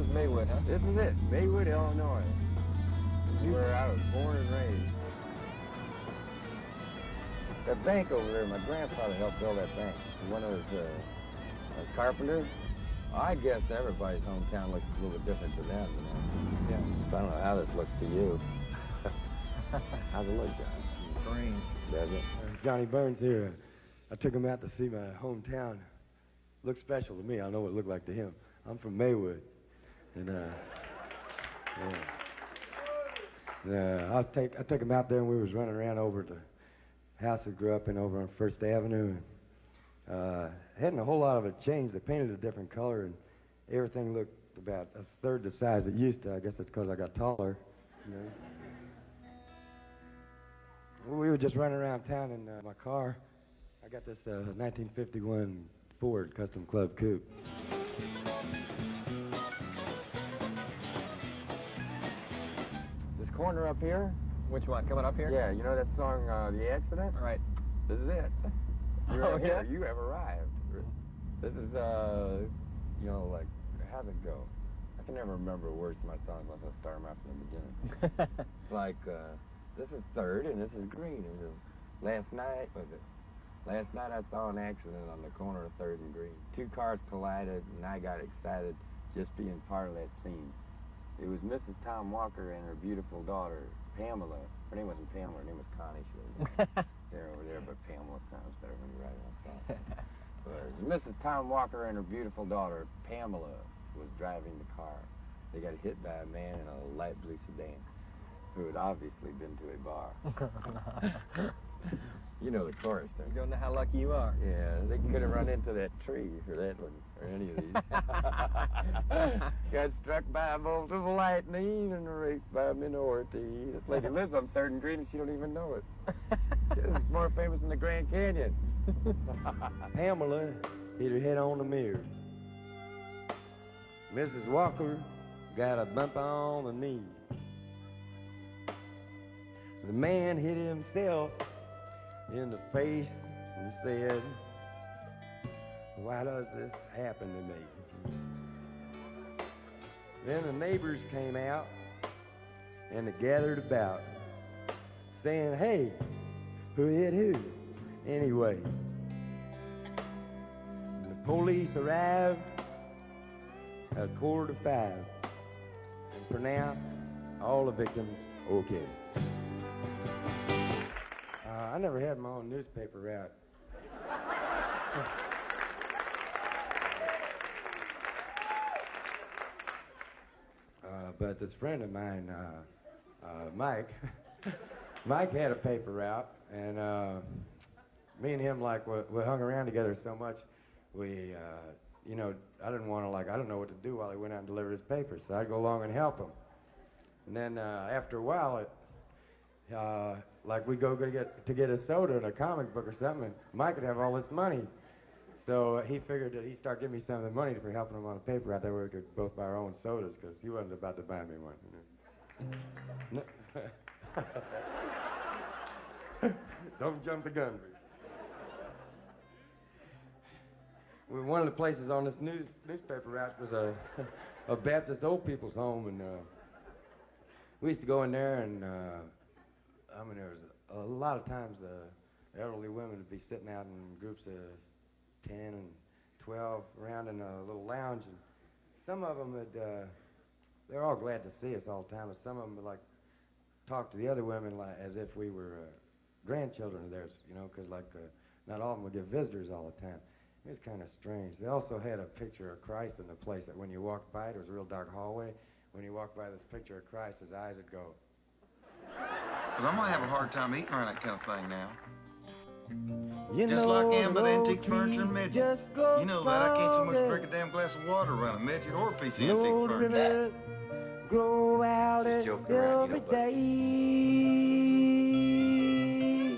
is Maywood, huh? This is it, Maywood, Illinois. Where I was born and raised. That bank over there, my grandfather helped build that bank. When I was a carpenter, I guess everybody's hometown looks a little bit different to them, you know. Yeah. So I don't know how this looks to you. How's it look, John? Green. Does it? Johnny Burns here. I took him out to see my hometown. Looks special to me. I know what it looked like to him. I'm from Maywood. And I took him out there and we was running around over at the house we grew up in over on First Avenue. And hadn't a whole lot of it changed. They painted a different color and everything looked about a third the size it used to. I guess it's because I got taller. You know? We were just running around town in my car. I got this 1951 Ford Custom Club Coupe. This corner up here? Which one? Coming up here? Yeah, you know that song, The Accident? Right. This is it. You're Oh, here. yeah? You have arrived. This is, you know, like, how's it go? I can never remember words to my songs unless I start them out from the beginning. It's like, this is Third and this is Green. It was last night, Last night I saw an accident on the corner of Third and Green. Two cars collided and I got excited just being part of that scene. It was Mrs. Tom Walker and her beautiful daughter, Pamela. Her name wasn't Pamela, her name was Connie. They're over there, but Pamela sounds better when you write it on a song. But it was Mrs. Tom Walker and her beautiful daughter, Pamela, was driving the car. They got hit by a man in a light blue sedan who had obviously been to a bar. You know the chorus, don't You you? don't know how lucky you are. Yeah, they could have run into that tree or that one or any of these. Got struck by a bolt of lightning and raced by a minority. This lady lives on Third and Green and she don't even know it. This is more famous than the Grand Canyon. Pamela hit her head on the mirror. Mrs. Walker got a bump on the knee. The man hit himself in the face and said, "Why does this happen to me?" Then the neighbors came out and they gathered about, saying, "Hey, who hit who anyway?" And the police arrived at 4:45 and pronounced all the victims okay. I never had my own newspaper route. But this friend of mine, Mike, Mike had a paper route, and me and him, like, we hung around together so much, we, you know, I didn't want to, like, I didn't know what to do while he went out and delivered his papers, so I'd go along and help him. And then after a while, like we'd go get a soda and a comic book or something, and Mike would have all this money. So he figured that he'd start giving me some of the money for helping him on the paper out there where we could both buy our own sodas, because he wasn't about to buy me one. You know? Don't jump the gun. One of the places on this newspaper route was a Baptist old people's home, and we used to go in there and I mean, there was a lot of times the elderly women would be sitting out in groups of 10 and 12 around in a little lounge, and some of them would, they're all glad to see us all the time, but some of them would, like, talk to the other women like as if we were grandchildren of theirs, you know, because, like, not all of them would get visitors all the time. It was kind of strange. They also had a picture of Christ in the place that when you walked by it, was a real dark hallway. When you walked by this picture of Christ, his eyes would go. Because I'm going to have a hard time eating around that kind of thing now. You Just know, like Ambit the Antique old Furniture and trees Midgets. just grow You know that I can't so much stronger. drink a damn glass of water around a midget or a piece of The antique old furniture. rivers grow out Just joking around, every you know, buddy.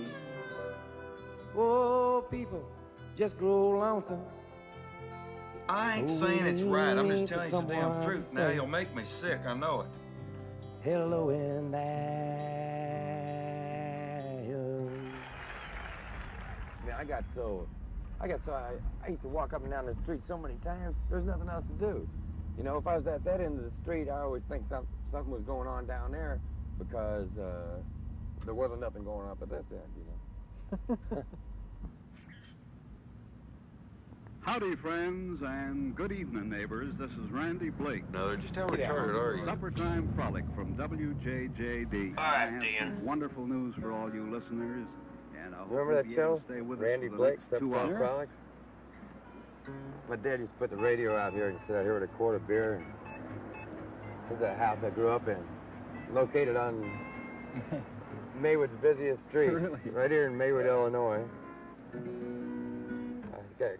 day. Oh, people just grow lonesome. I ain't saying it's right. I'm just telling you the damn truth. Now you'll make me sick. I know it. Hello in there. Man, I used to walk up and down the street so many times, there's nothing else to do. You know, if I was at that end of the street, I always think something was going on down there because there wasn't nothing going on at this end, you know. Howdy, friends, and good evening, neighbors. This is Randy Blake. No, just how retarded are you? Suppertime Frolic from WJJD. All right, I have Dan. some wonderful news for all you listeners, and I hope Remember you'll that be show? able to stay with Randy us for Blake, the next 2 Suppertime hours. Frolics? My dad used to put the radio out here and sit out here with a quart of beer. And this is a house I grew up in, located on Maywood's busiest street, Really? right here in Maywood, Illinois.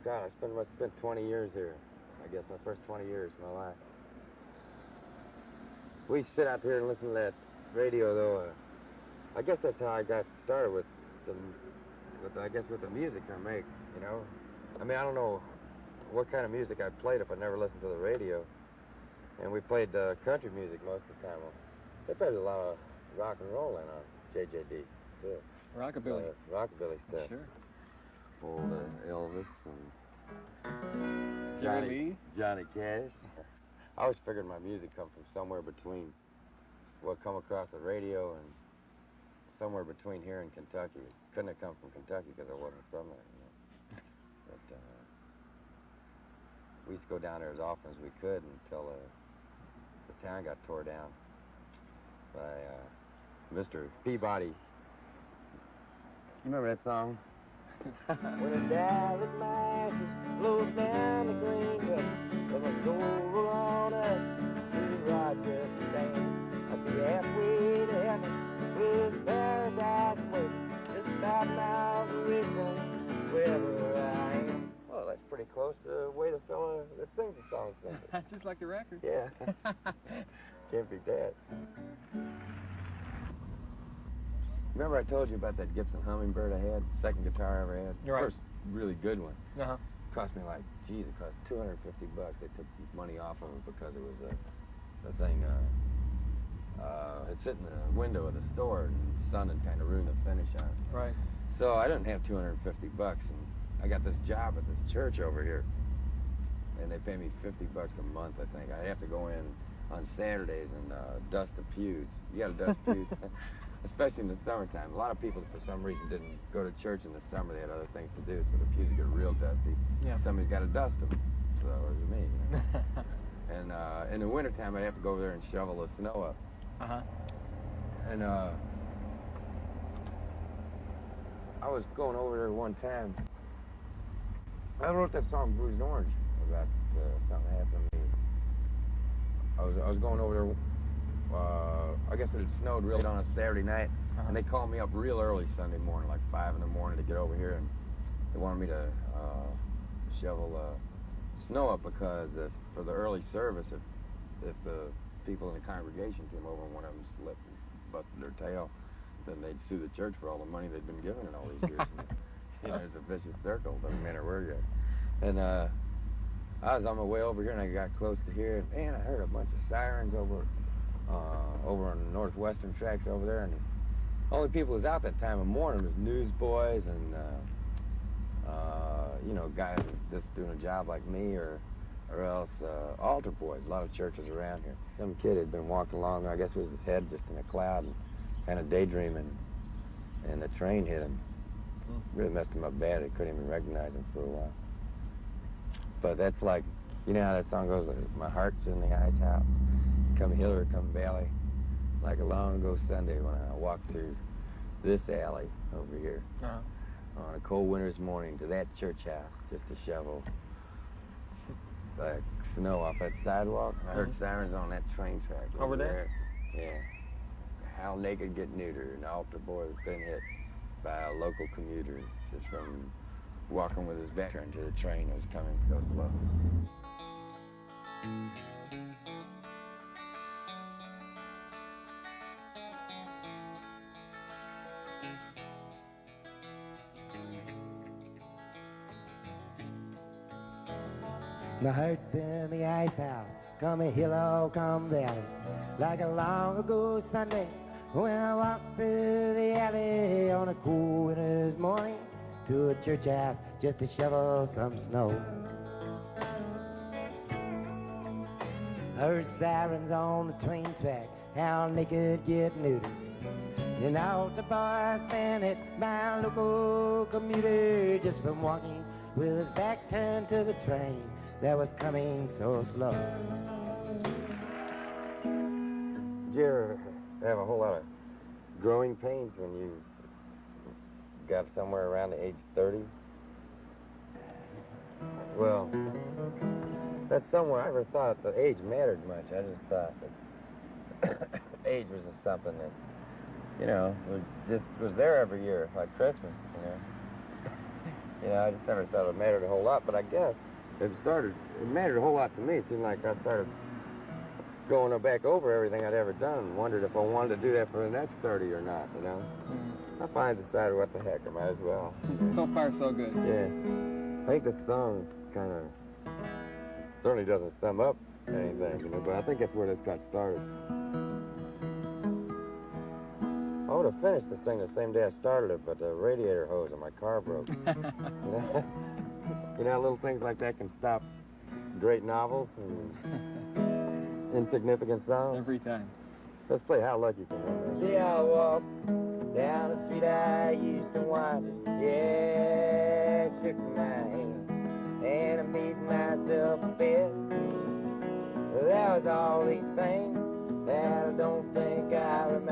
God, I spent 20 years here. I guess my first 20 years of my life. We sit out there and listen to that radio, though. I guess that's how I got started with the music I make. You know, I mean, I don't know what kind of music I played if I never listened to the radio. And we played country music most of the time. They played a lot of rock and roll in on JJD too. Rockabilly. Rockabilly stuff. Sure. Old Elvis and Jerry Lee? Johnny Cash. I always figured my music come from somewhere between what come across the radio and somewhere between here and Kentucky. It couldn't have come from Kentucky because I wasn't from there, you know. But we used to go down there as often as we could until the town got tore down by Mr. Peabody. You remember that song? When a Dallas masses blows down the green river, with my soul will on up to Rochester Dam. I'll be halfway to heaven with paradise waiting, just 5 miles away from wherever I am. Well, that's pretty close to the way the fella that sings the song sings it. Just like the record. Yeah. Can't beat that. Remember I told you about that Gibson Hummingbird I had? Second guitar I ever had? Right. First really good one. Uh-huh. Cost me like, geez, it cost $250. They took money off of it because it was the thing, it sit in the window of the store and the sun had kind of ruined the finish on it. Right. So I didn't have $250 and I got this job at this church over here and they pay me $50 a month, I think. I have to go in on Saturdays and dust the pews. You gotta dust pews. Especially in the summertime. A lot of people, for some reason, didn't go to church in the summer. They had other things to do, so the pews would get real dusty. Yeah. Somebody's got to dust them. So it was me. You know? And in the wintertime, I'd have to go over there and shovel the snow up. Uh-huh. And I was going over there one time. I wrote that song, Bruised Orange, about something that happened to me. I was going over there. I guess it had snowed real on a Saturday night, and they called me up real early Sunday morning, like 5 in the morning, to get over here, and they wanted me to shovel snow up because for the early service, if the people in the congregation came over and one of them slipped and busted their tail, then they'd sue the church for all the money they'd been given in all these years. And, you know, it's a vicious circle, doesn't matter where you're at. And I was on my way over here, and I got close to here, and man, I heard a bunch of sirens over on the northwestern tracks over there, and the only people who was out that time of morning was newsboys and you know, guys just doing a job like me, or else altar boys. A lot of churches around here. Some kid had been walking along, I guess with his head just in a cloud and kind of daydreaming, and the train hit him. Really messed him up bad. I couldn't even recognize him for a while. But that's like, you know how that song goes, my heart's in the ice house. Come hill or come valley, like a long ago Sunday when I walked through this alley over here on a cold winter's morning to that church house just to shovel the snow off that sidewalk. I heard sirens on that train track Over there? Yeah. How naked get neutered, an altar boy was been hit by a local commuter just from walking with his back turned to the train that was coming so slow. My heart's in the ice house, come a hill or come valley, like a long ago Sunday when I walked through the alley on a cool winter's morning to a church house just to shovel some snow. Heard sirens on the train track, how naked get nuded. And out the boys been hit by a local commuter just from walking with his back turned to the train that was coming so slow. Did you ever have a whole lot of growing pains when you got somewhere around the age 30? Well, that's somewhere I never thought the age mattered much. I just thought that age was just something that, you know, was there every year, like Christmas, you know. You know, I just never thought it mattered a whole lot, but I guess it mattered a whole lot to me. It seemed like I started going back over everything I'd ever done and wondered if I wanted to do that for the next 30 or not, you know. I finally decided what the heck, I might as well. So far, so good. Yeah. I think this song kind of certainly doesn't sum up anything, you know, but I think that's where this got started. I would have finished this thing the same day I started it, but the radiator hose on my car broke. You know, little things like that can stop great novels and insignificant songs. Every time. Let's play How Lucky Can Run. Yeah, I walk down the street I used to wander. Yeah, I shook my hand and I made myself a bed. There was all these things that I don't think I remember.